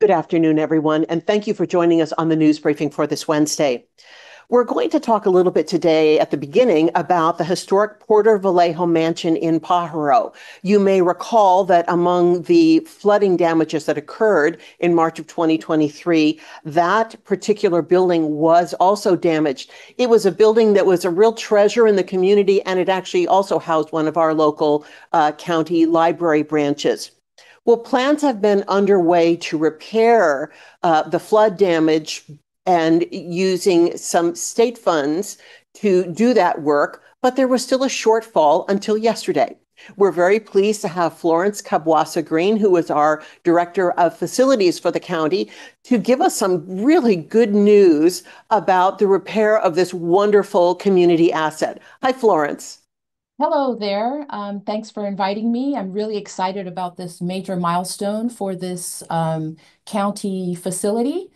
Good afternoon, everyone, and thank you for joining us on the news briefing for this Wednesday. We're going to talk a little bit today at the beginning about the historic Porter Vallejo Mansion in Pajaro. You may recall that among the flooding damages that occurred in March of 2023, that particular building was also damaged. It was a building that was a real treasure in the community, and it actually also housed one of our local county library branches. Well, plans have been underway to repair the flood damage and using some state funds to do that work, but there was still a shortfall until yesterday. We're very pleased to have Florence Kabwasa-Green, who is our Director of Facilities for the county, to give us some really good news about the repair of this wonderful community asset. Hi, Florence. Hello there. Thanks for inviting me. I'm really excited about this major milestone for this county facility,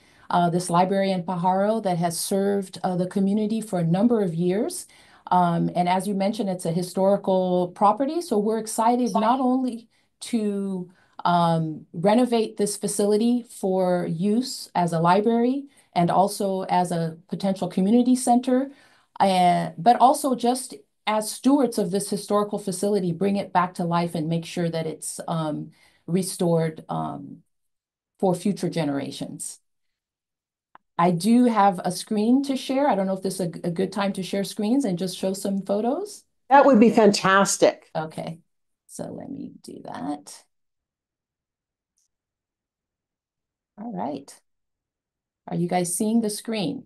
this library in Pajaro that has served the community for a number of years. And as you mentioned, it's a historical property. So we're excited not only to renovate this facility for use as a library and also as a potential community center, but also just as stewards of this historical facility, bring it back to life and make sure that it's restored for future generations. I do have a screen to share. I don't know if this is a good time to share screens and just show some photos. That would be fantastic. Okay, so let me do that. All right. Are you guys seeing the screen?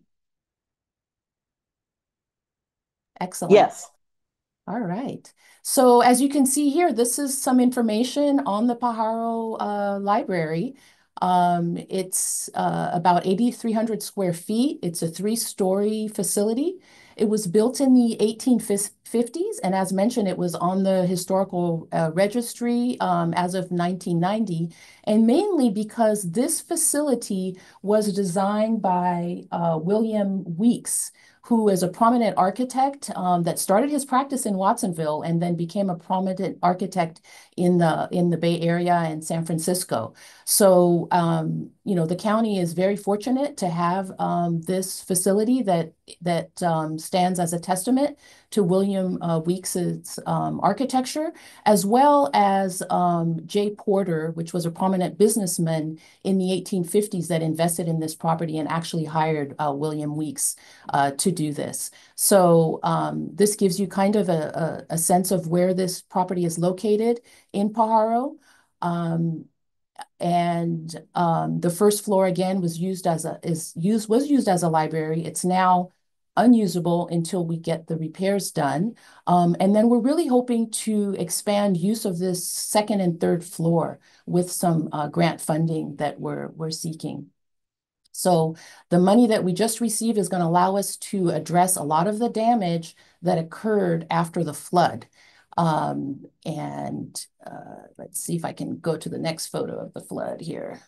Excellent. Yes. All right. So as you can see here, this is some information on the Pajaro Library. It's about 8,300 square feet. It's a three-story facility. It was built in the 1850s, and as mentioned, it was on the historical registry as of 1990, and mainly because this facility was designed by William Weeks, who is a prominent architect that started his practice in Watsonville and then became a prominent architect in the Bay Area and San Francisco. So, the county is very fortunate to have this facility that stands as a testament to William Weeks's architecture, as well as J. Porter, which was a prominent businessman in the 1850s that invested in this property and actually hired William Weeks to do this. So this gives you kind of a sense of where this property is located in Pajaro. The first floor again was used as a library. It's now unusable until we get the repairs done. And then we're really hoping to expand use of this second and third floor with some grant funding that we're seeking. So the money that we just received is going to allow us to address a lot of the damage that occurred after the flood. Let's see if I can go to the next photo of the flood here.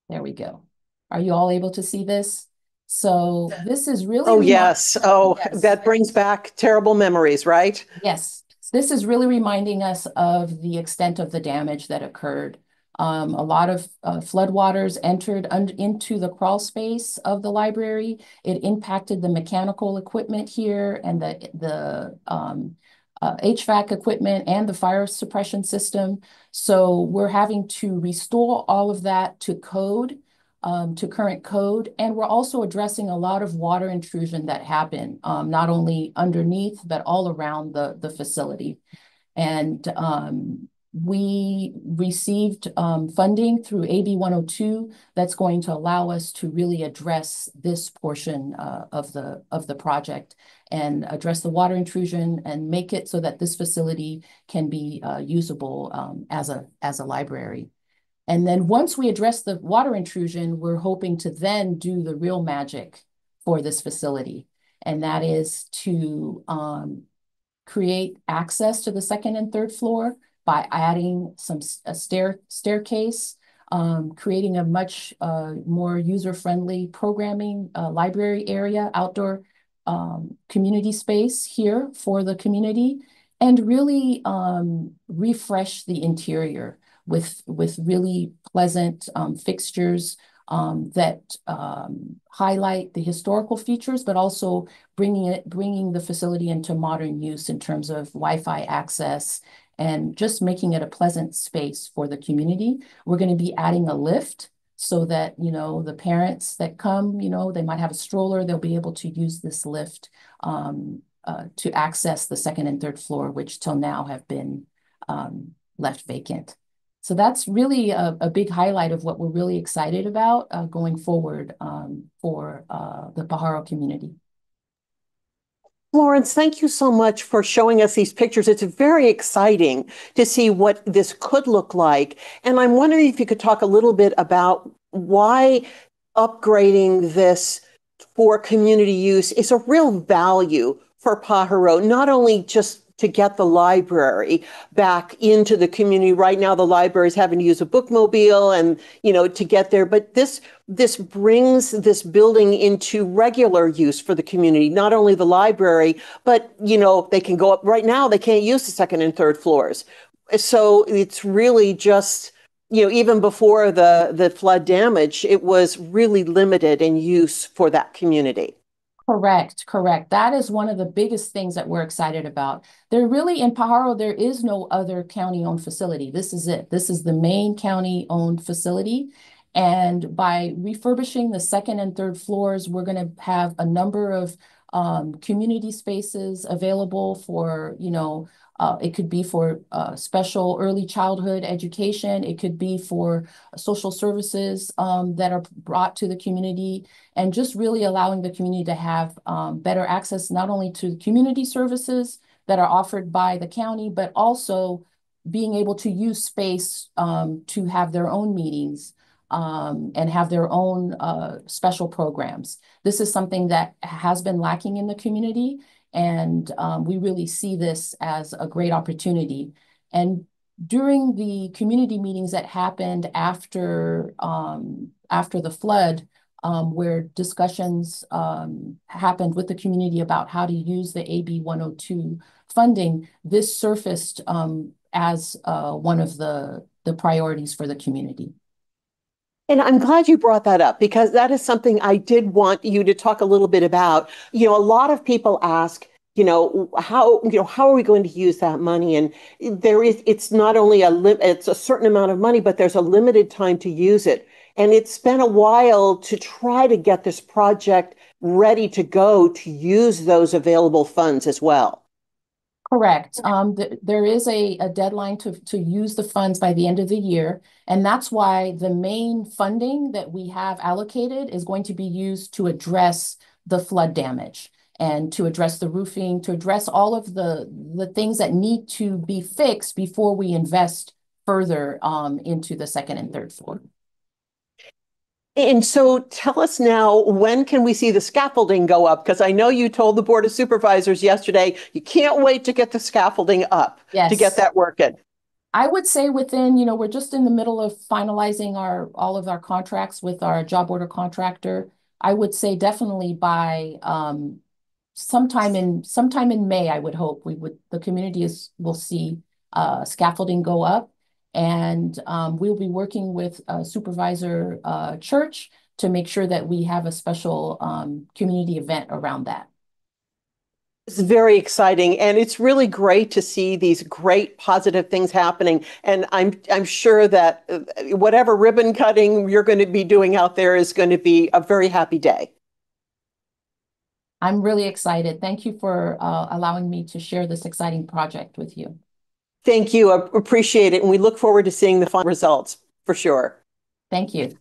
There we go. Are you all able to see this? So this is really Oh, yes. Oh, yes. that brings back terrible memories, right? Yes, this is really reminding us of the extent of the damage that occurred. A lot of floodwaters entered into the crawl space of the library. It impacted the mechanical equipment here and the HVAC equipment and the fire suppression system. So we're having to restore all of that to code, to current code. And we're also addressing a lot of water intrusion that happened, not only underneath, but all around the facility. And we received funding through AB 102 that's going to allow us to really address this portion of the project and address the water intrusion and make it so that this facility can be usable as a library. And then once we address the water intrusion, we're hoping to then do the real magic for this facility. And that is to create access to the second and third floor by adding a staircase, creating a much more user-friendly programming library area, outdoor community space here for the community, and really refresh the interior with really pleasant fixtures that highlight the historical features, but also bringing the facility into modern use in terms of Wi-Fi access and just making it a pleasant space for the community. We're going to be adding a lift so that, the parents that come, they might have a stroller, they'll be able to use this lift to access the second and third floor, which till now have been left vacant. So that's really a big highlight of what we're really excited about going forward for the Pajaro community. Florence, thank you so much for showing us these pictures. It's very exciting to see what this could look like. And I'm wondering if you could talk a little bit about why upgrading this for community use is a real value for Pajaro, not only just to get the library back into the community. Right now, the library is having to use a bookmobile and, to get there. But this brings this building into regular use for the community, not only the library, but, they can go up. Right now, they can't use the second and third floors. So it's really just, even before the flood damage, it was really limited in use for that community. Correct, correct. That is one of the biggest things that we're excited about. In Pajaro, there is no other county-owned facility. This is it. This is the main county-owned facility. And by refurbishing the second and third floors, we're going to have a number of community spaces available for, it could be for special early childhood education. It could be for social services that are brought to the community, and just really allowing the community to have better access not only to community services that are offered by the county, but also being able to use space to have their own meetings and have their own special programs. This is something that has been lacking in the community, and we really see this as a great opportunity. And during the community meetings that happened after the flood, where discussions happened with the community about how to use the AB 102 funding, this surfaced as one of the priorities for the community. And I'm glad you brought that up because that is something I did want you to talk a little bit about. A lot of people ask, how are we going to use that money? And it's not only it's a certain amount of money, but there's a limited time to use it. And it's been a while to try to get this project ready to go to use those available funds as well. Correct. There is a deadline to use the funds by the end of the year. And that's why the main funding that we have allocated is going to be used to address the flood damage and to address the roofing, to address all of the things that need to be fixed before we invest further into the second and third floor. And so tell us now, when can we see the scaffolding go up? Because I know you told the Board of Supervisors yesterday, you can't wait to get the scaffolding up to get that working. I would say within, we're just in the middle of finalizing all of our contracts with our job order contractor. I would say definitely by sometime in May, I would hope the community will see scaffolding go up. And we'll be working with Supervisor Church to make sure that we have a special community event around that. It's very exciting, and it's really great to see these great positive things happening. And I'm sure that whatever ribbon cutting you're going to be doing out there is going to be a very happy day. I'm really excited. Thank you for allowing me to share this exciting project with you. Thank you. I appreciate it. And we look forward to seeing the final results for sure. Thank you.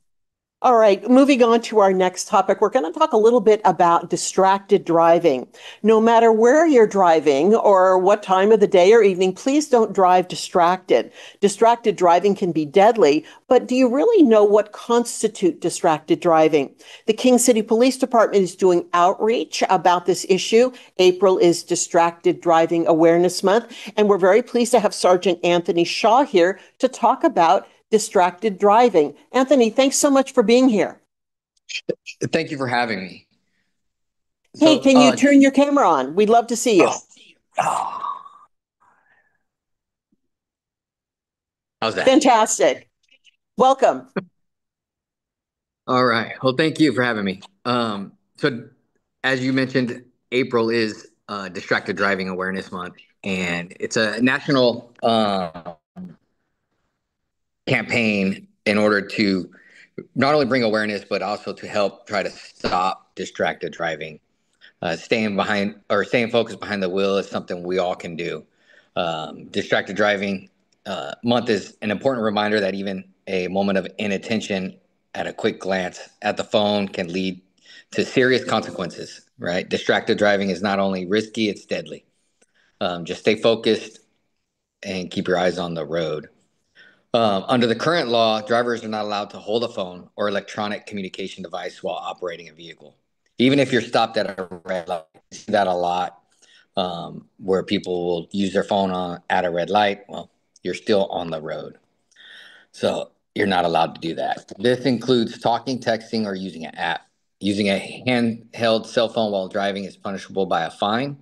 All right, moving on to our next topic, we're going to talk a little bit about distracted driving. No matter where you're driving or what time of the day or evening, please don't drive distracted. Distracted driving can be deadly, but do you really know what constitutes distracted driving? The King City Police Department is doing outreach about this issue. April is Distracted Driving Awareness Month, and we're very pleased to have Sergeant Anthony Shaw here to talk about distracted driving. Anthony, thanks so much for being here. Thank you for having me. Hey, can you turn your camera on? We'd love to see you. How's that? Fantastic. Welcome. All right. Well, thank you for having me. So as you mentioned, April is Distracted Driving Awareness Month, and it's a national campaign in order to not only bring awareness, but also to help try to stop distracted driving. Staying focused behind the wheel is something we all can do. Distracted driving month is an important reminder that even a moment of inattention at a quick glance at the phone can lead to serious consequences, right? Distracted driving is not only risky, it's deadly. Just stay focused and keep your eyes on the road. Under the current law, drivers are not allowed to hold a phone or electronic communication device while operating a vehicle. Even if you're stopped at a red light, you see that a lot, where people will use their phone at a red light. Well, you're still on the road. So you're not allowed to do that. This includes talking, texting, or using an app. Using a handheld cell phone while driving is punishable by a fine,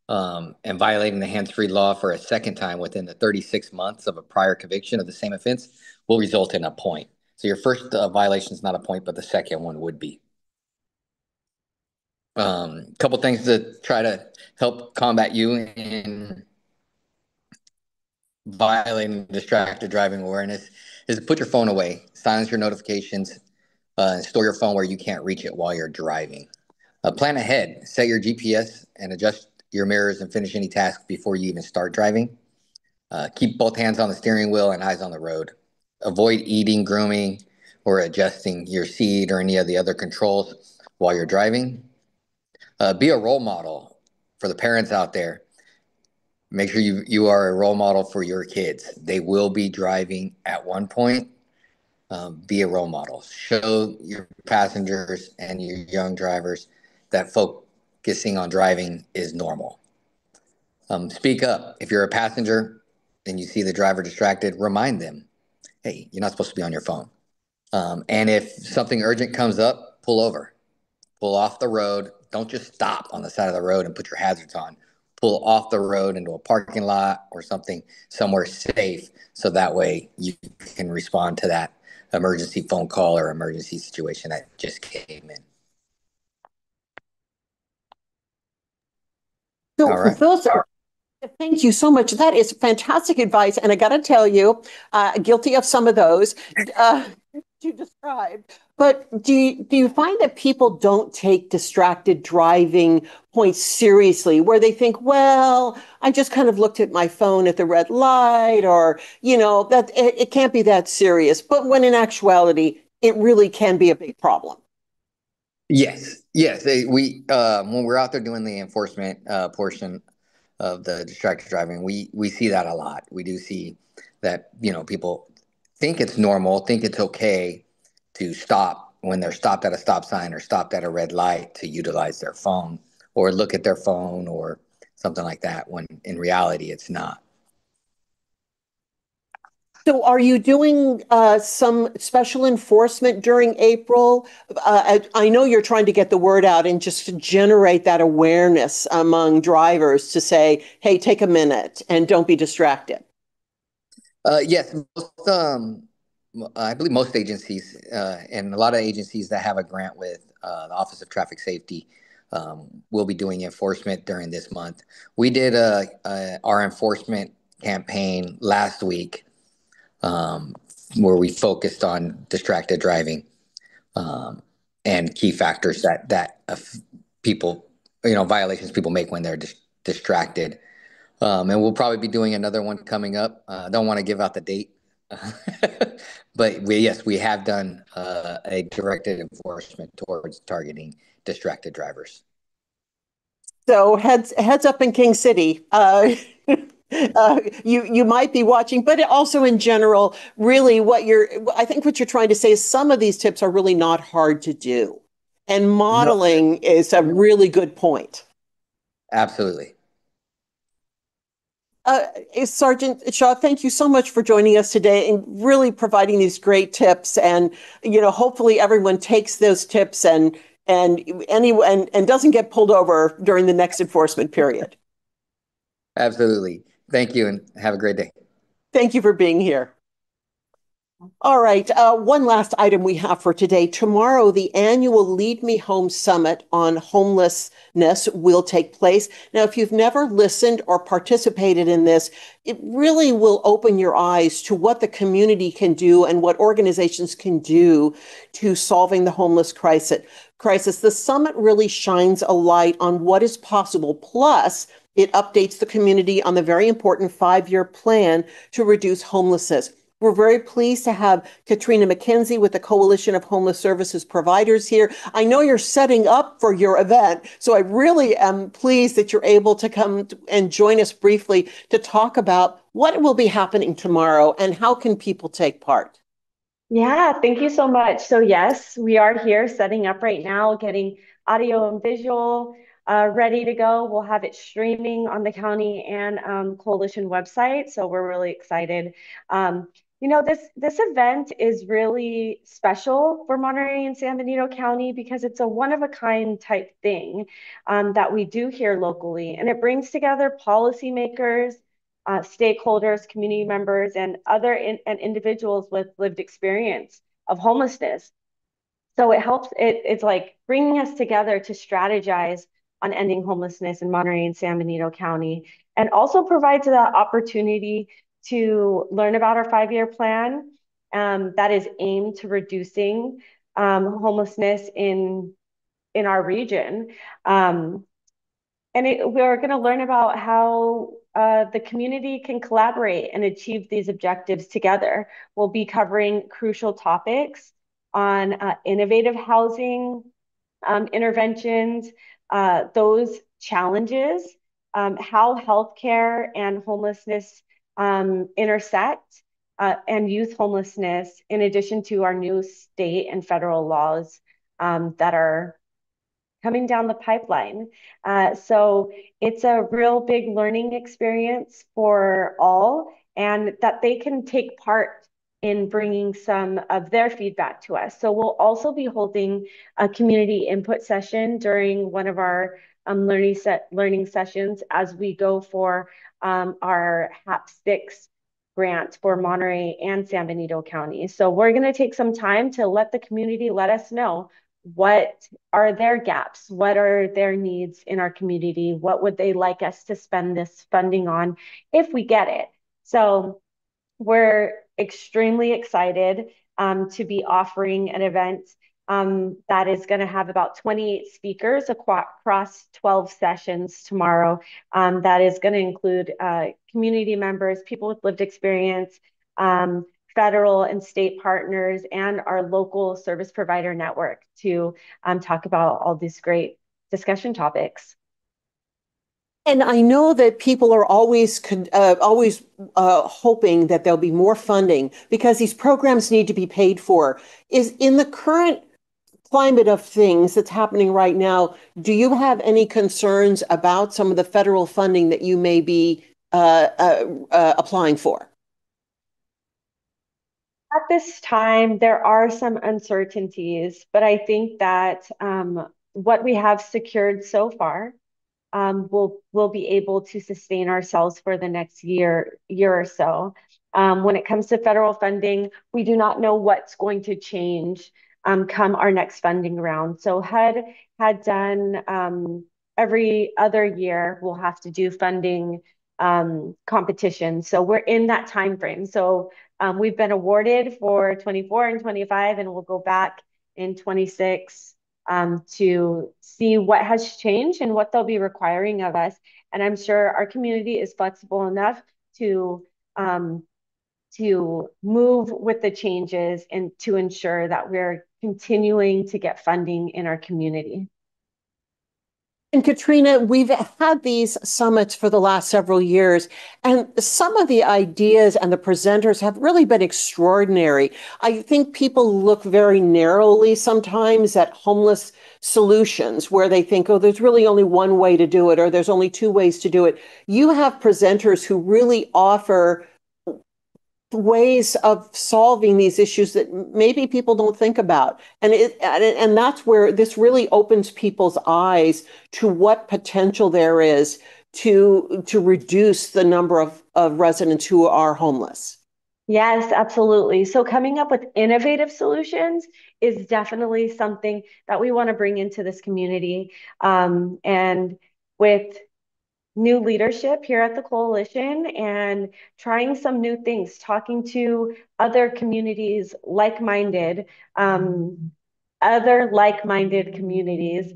and violating the hands-free law for a second time within the 36 months of a prior conviction of the same offense will result in a point. So your first violation is not a point, but the second one would be. Couple things to try to help combat you in violating distracted driving awareness is to put your phone away, silence your notifications, and store your phone where you can't reach it while you're driving. Plan ahead, set your GPS and adjust your mirrors and finish any task before you even start driving. Keep both hands on the steering wheel and eyes on the road. Avoid eating, grooming, or adjusting your seat or any of the other controls while you're driving. Be a role model for the parents out there. Make sure you are a role model for your kids. They will be driving at one point. Be a role model. Show your passengers and your young drivers that focusing on driving is normal. Speak up. If you're a passenger and you see the driver distracted, remind them, hey, you're not supposed to be on your phone. And if something urgent comes up, pull over, pull off the road. Don't just stop on the side of the road and put your hazards on. Pull off the road into a parking lot or something somewhere safe, so that way you can respond to that emergency phone call or emergency situation that just came in. So All right. those are Thank you so much. That is fantastic advice. And I got to tell you, guilty of some of those you described. But do you find that people don't take distracted driving points seriously, where they think, well, I just kind of looked at my phone at the red light, or, that it can't be that serious. But when in actuality, it really can be a big problem. Yes. We when we're out there doing the enforcement portion of the distracted driving, we see that a lot. We do see that people think it's normal, think it's okay to stop when they're stopped at a stop sign or stopped at a red light to utilize their phone or look at their phone or something like that. When in reality, it's not. So are you doing some special enforcement during April? I know you're trying to get the word out and just to generate that awareness among drivers to say, hey, take a minute and don't be distracted. Yes, I believe most agencies and a lot of agencies that have a grant with the Office of Traffic Safety will be doing enforcement during this month. We did our enforcement campaign last week, where we focused on distracted driving, and key factors that people, violations people make when they're distracted. And we'll probably be doing another one coming up. I don't want to give out the date, but we have done a directed enforcement towards targeting distracted drivers. So heads up in King City. You might be watching, but also in general, really I think what you're trying to say is some of these tips are really not hard to do. And No, modeling is a really good point. absolutely. Uh, Sergeant Shaw, thank you so much for joining us today and really providing these great tips. And hopefully everyone takes those tips and doesn't get pulled over during the next enforcement period. Absolutely. Thank you and have a great day. Thank you for being here. All right. One last item we have for today. Tomorrow, the annual Lead Me Home Summit on Homelessness will take place. Now, if you've never listened or participated in this, it really will open your eyes to what the community can do and what organizations can do to solving the homeless crisis. The summit really shines a light on what is possible. Plus, it updates the community on the very important 5-year plan to reduce homelessness. We're very pleased to have Katrina McKenzie with the Coalition of Homeless Services Providers here. I know you're setting up for your event, so I really am pleased that you're able to come and join us briefly to talk about what will be happening tomorrow and how can people take part. Yeah, thank you so much. So yes, we are here setting up right now, getting audio and visual ready to go. We'll have it streaming on the county and coalition website. So we're really excited. This event is really special for Monterey and San Benito County because it's a one-of-a-kind type thing that we do here locally, and it brings together policymakers, stakeholders, community members, and and individuals with lived experience of homelessness. So it's like bringing us together to strategize on ending homelessness in Monterey and San Benito County, and also provides the opportunity to learn about our 5-year plan that is aimed to reducing homelessness in our region. We're going to learn about how the community can collaborate and achieve these objectives together. We'll be covering crucial topics on innovative housing interventions, those challenges, how healthcare and homelessness intersect, and youth homelessness, in addition to our new state and federal laws that are coming down the pipeline. So it's a real big learning experience for all, and that they can take part in bringing some of their feedback to us. So we'll also be holding a community input session during one of our learning sessions as we go for our HAP6 grant for Monterey and San Benito County. So we're going to take some time to let the community let us know what are their gaps, what are their needs in our community, what would they like us to spend this funding on if we get it. So we're extremely excited to be offering an event that is going to have about 28 speakers across 12 sessions tomorrow. That is going to include community members, people with lived experience, federal and state partners, and our local service provider network to talk about all these great discussion topics. And I know that people are always hoping that there'll be more funding because these programs need to be paid for. Is in the current climate of things that's happening right now, do you have any concerns about some of the federal funding that you may be applying for? At this time, there are some uncertainties, but I think that what we have secured so far we'll be able to sustain ourselves for the next year or so. When it comes to federal funding, we do not know what's going to change come our next funding round. So HUD had done every other year, we'll have to do funding competition. So we're in that time frame. So we've been awarded for 24 and 25, and we'll go back in 26 to see what has changed and what they'll be requiring of us. And I'm sure our community is flexible enough to move with the changes and to ensure that we're continuing to get funding in our community. And Katrina, we've had these summits for the last several years, and some of the ideas and the presenters have really been extraordinary. I think people look very narrowly sometimes at homeless solutions where they think, oh, there's really only one way to do it, or there's only two ways to do it. You have presenters who really offer ways of solving these issues that maybe people don't think about. And that's where this really opens people's eyes to what potential there is to reduce the number of residents who are homeless. Yes, absolutely. So coming up with innovative solutions is definitely something that we want to bring into this community. And with new leadership here at the coalition and trying some new things, talking to other communities um, other like-minded communities,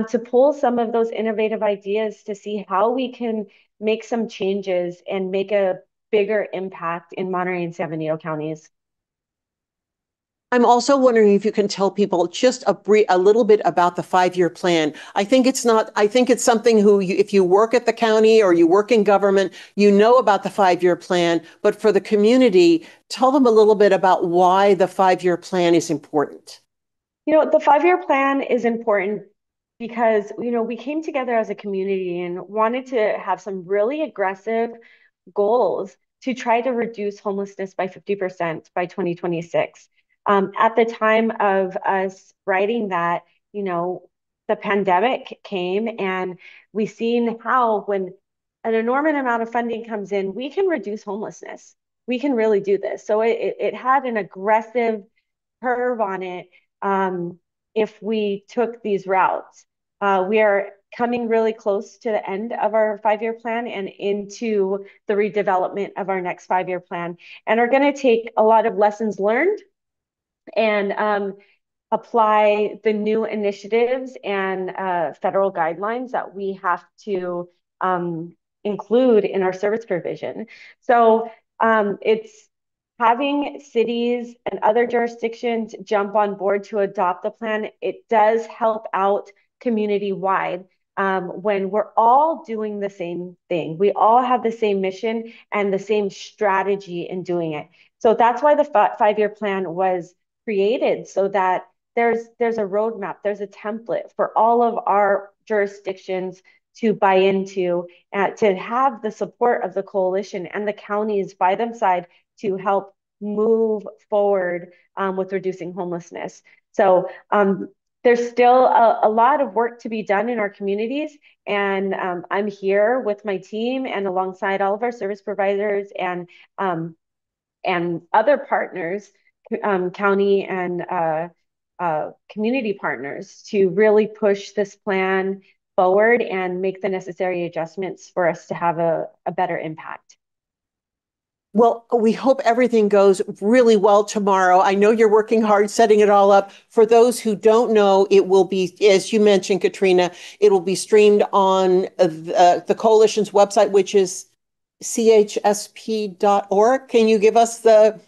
to pull some of those innovative ideas to see how we can make some changes and make a bigger impact in Monterey and San Benito counties. I'm also wondering if you can tell people just a little bit about the 5-year plan. I think it's something if you work at the county or you work in government, you know about the 5-year plan, but for the community, tell them a little bit about why the 5-year plan is important. The 5-year plan is important because, we came together as a community and wanted to have some really aggressive goals to try to reduce homelessness by 50% by 2026. At the time of us writing that, the pandemic came and we seen how when an enormous amount of funding comes in, we can reduce homelessness. We can really do this. So it had an aggressive curve on it if we took these routes. We are coming really close to the end of our 5-year plan and into the redevelopment of our next 5-year plan, and are going to take a lot of lessons learned and apply the new initiatives and federal guidelines that we have to include in our service provision. So it's having cities and other jurisdictions jump on board to adopt the plan. It does help out community wide. When we're all doing the same thing, we all have the same mission and the same strategy in doing it. So that's why the 5-year plan was created, so that there's a roadmap, there's a template for all of our jurisdictions to buy into, to have the support of the coalition and the counties by them side to help move forward with reducing homelessness. So there's still a lot of work to be done in our communities, and I'm here with my team and alongside all of our service providers and other partners, county and community partners, to really push this plan forward and make the necessary adjustments for us to have a better impact. Well, we hope everything goes really well tomorrow. I know you're working hard setting it all up. For those who don't know, it will be, as you mentioned, Katrina, it will be streamed on the coalition's website, which is chsp.org. Can you give us the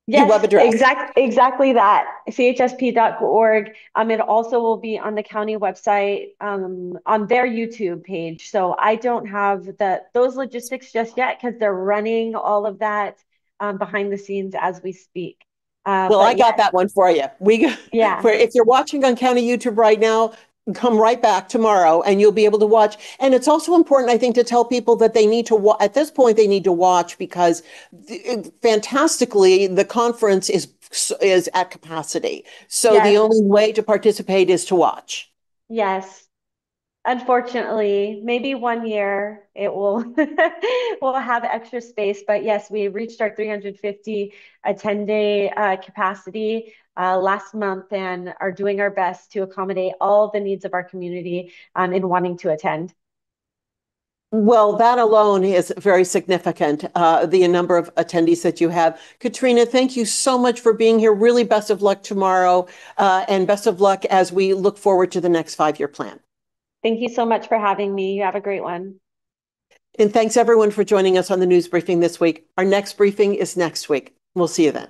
web Yes, address? exactly that. chsp.org. It also will be on the county website, on their YouTube page. So I don't have those logistics just yet because they're running all of that behind the scenes as we speak. Well, I But got yes, that one for you. yeah, For if you're watching on county YouTube right now, come right back tomorrow and you'll be able to watch. And it's also important, I think, to tell people that they need to at this point they need to watch because fantastically the conference is at capacity. So the yes, only way to participate is to watch. yes. Unfortunately, maybe one year it will will have extra space, but yes, we reached our 350 attendee capacity last month and are doing our best to accommodate all the needs of our community in wanting to attend. Well, that alone is very significant, the number of attendees that you have. Katrina, thank you so much for being here. Really best of luck tomorrow, and best of luck as we look forward to the next 5-year plan. Thank you so much for having me. You have a great one. And thanks everyone for joining us on the news briefing this week. Our next briefing is next week. We'll see you then.